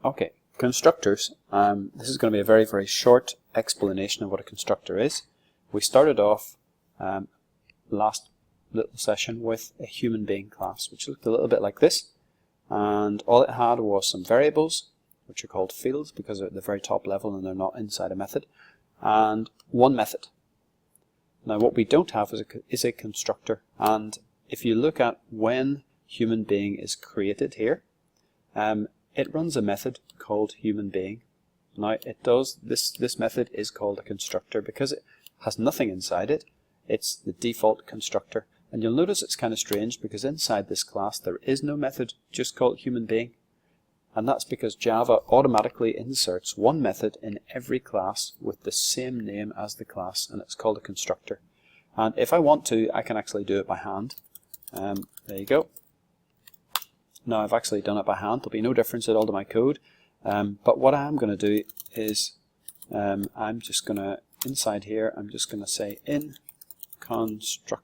Okay, constructors. This is going to be a very, very short explanation of what a constructor is. We started off last little session with a human being class, which looked a little bit like this. And all it had was some variables, which are called fields because they're at the very top level and they're not inside a method, and one method. Now what we don't have is a constructor, and if you look at when human being is created here, it runs a method called human being. Now it does this method is called a constructor because it has nothing inside it. It's the default constructor, and you'll notice it's kind of strange because inside this class there is no method just called human being, and that's because Java automatically inserts one method in every class with the same name as the class, and it's called a constructor. And if I want to, I can actually do it by hand. There you go. Now I've actually done it by hand. There'll be no difference at all to my code. But what I'm going to do is I'm just going to, inside here, I'm just going to say in constructor,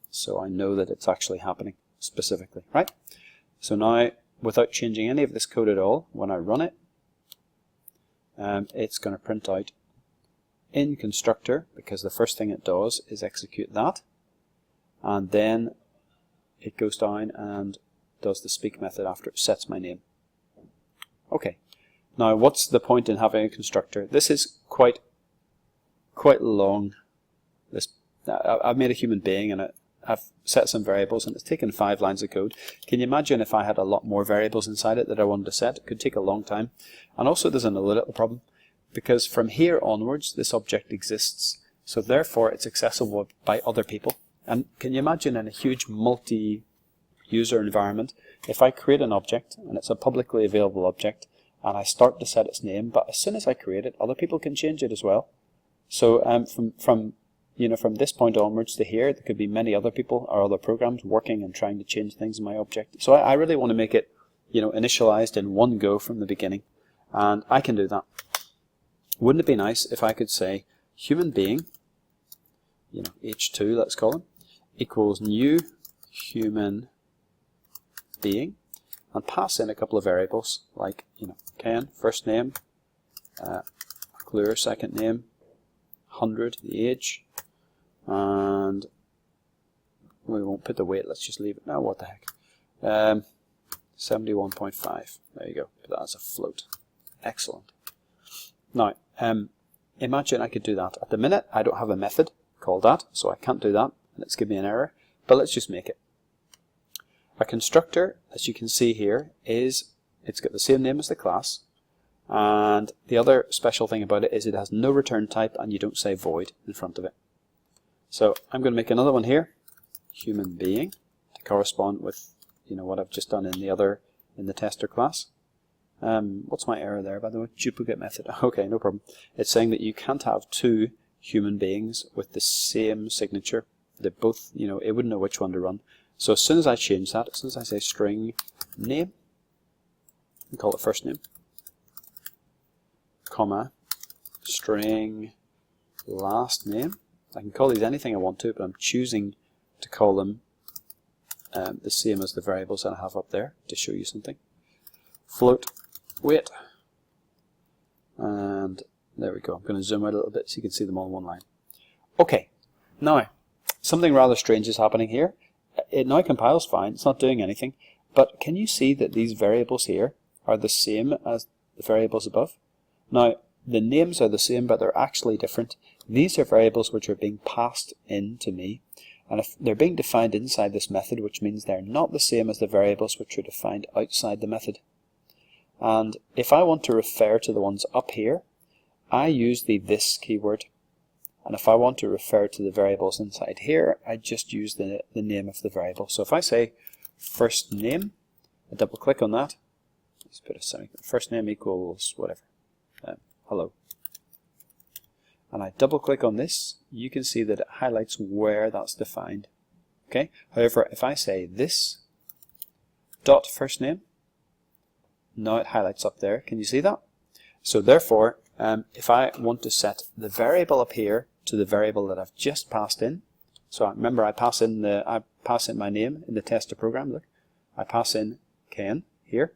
so I know that it's actually happening specifically, right? So now, without changing any of this code at all, when I run it, it's going to print out in constructor, because the first thing it does is execute that, and then it goes down and does the speak method after it sets my name. Okay, now what's the point in having a constructor? This is quite long. I've made a human being and I've set some variables, and it's taken 5 lines of code. Can you imagine if I had a lot more variables inside it that I wanted to set? It could take a long time. And also there's another little problem, because from here onwards this object exists, so therefore it's accessible by other people. And can you imagine in a huge multi-user environment, if I create an object and it's a publicly available object and I start to set its name, but as soon as I create it, other people can change it as well. So from this point onwards to here, there could be many other people or other programs working and trying to change things in my object. So I really want to make it, initialized in one go from the beginning, and I can do that. Wouldn't it be nice if I could say human being, h2 let's call him, equals new human being, and pass in a couple of variables like Ken first name, Clure second name, 100 the age, and we won't put the weight, let's just leave it now, what the heck, 71.5, there you go, put that as a float. Excellent. Now imagine I could do that. At the minute I don't have a method called that, so I can't do that, and it's giving me an error, but let's just make it. A constructor, as you can see here, it's got the same name as the class, and the other special thing about it is it has no return type, and you don't say void in front of it. So I'm going to make another one here, human being, to correspond with what I've just done in the tester class. What's my error there, by the way? Duplicate method. Okay, no problem. It's saying that you can't have 2 human beings with the same signature. They're both, it wouldn't know which one to run. So as soon as I change that, as soon as I say string name, and call it first name, comma, string last name, I can call these anything I want to, but I'm choosing to call them the same as the variables that I have up there to show you something. Float weight, and there we go. I'm going to zoom out a little bit so you can see them all in one line. Okay, now something rather strange is happening here. It now compiles fine, it's not doing anything, but can you see that these variables here are the same as the variables above? Now the names are the same, but they're actually different. These are variables which are being passed in to me, and if they're being defined inside this method, which means they're not the same as the variables which are defined outside the method. And if I want to refer to the ones up here, I use the this keyword, and if I want to refer to the variables inside here, I just use the name of the variable. So if I say first name, I double click on that, let's put a semicolon, first name equals whatever, hello, and I double click on this, you can see that it highlights where that's defined. Okay. However, if I say this dot first name, now it highlights up there. Can you see that? So therefore, if I want to set the variable up here to the variable that I've just passed in, so remember I pass in my name in the tester program. Look, I pass in Ken here,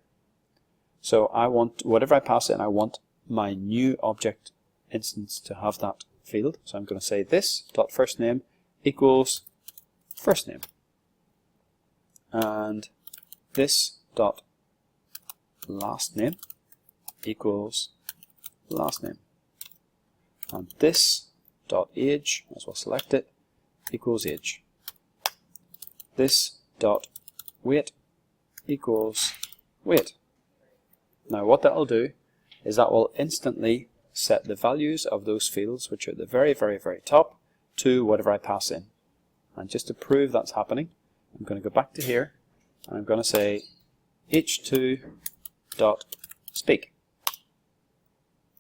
So I want, whatever I pass in, I want my new object instance to have that field. So I'm going to say this dot first name equals first name, and this dot last name equals last name, and this dot age, as well select it, equals age. This dot weight equals weight. Now what that will do is that will instantly set the values of those fields, which are at the very, very, very top, to whatever I pass in. And just to prove that's happening, I'm going to go back to here and I'm going to say h2.speak.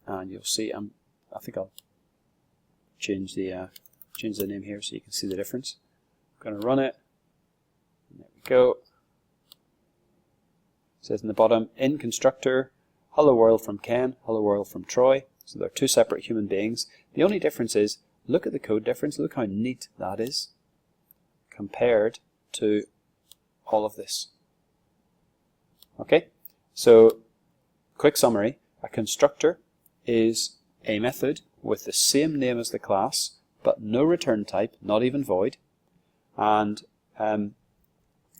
And you'll see, I think I'll change the name here so you can see the difference. I'm going to run it. There we go. It says in the bottom, in constructor, hello world from Ken, hello world from Troy. So they're two separate human beings. The only difference is, look at the code difference, look how neat that is compared to all of this. Okay, so quick summary, a constructor is a method with the same name as the class, but no return type, not even void, and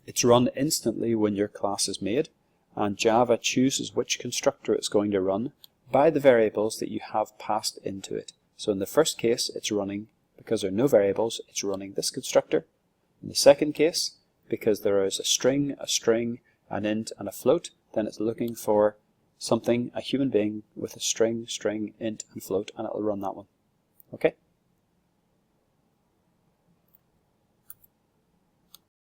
it's run instantly when your class is made, and Java chooses which constructor it's going to run by the variables that you have passed into it. So in the first case, it's running, because there are no variables, it's running this constructor. In the second case, because there is a string, an int, and a float, then it's looking for something, a human being with a string, int, and float, and it'll run that one. Okay?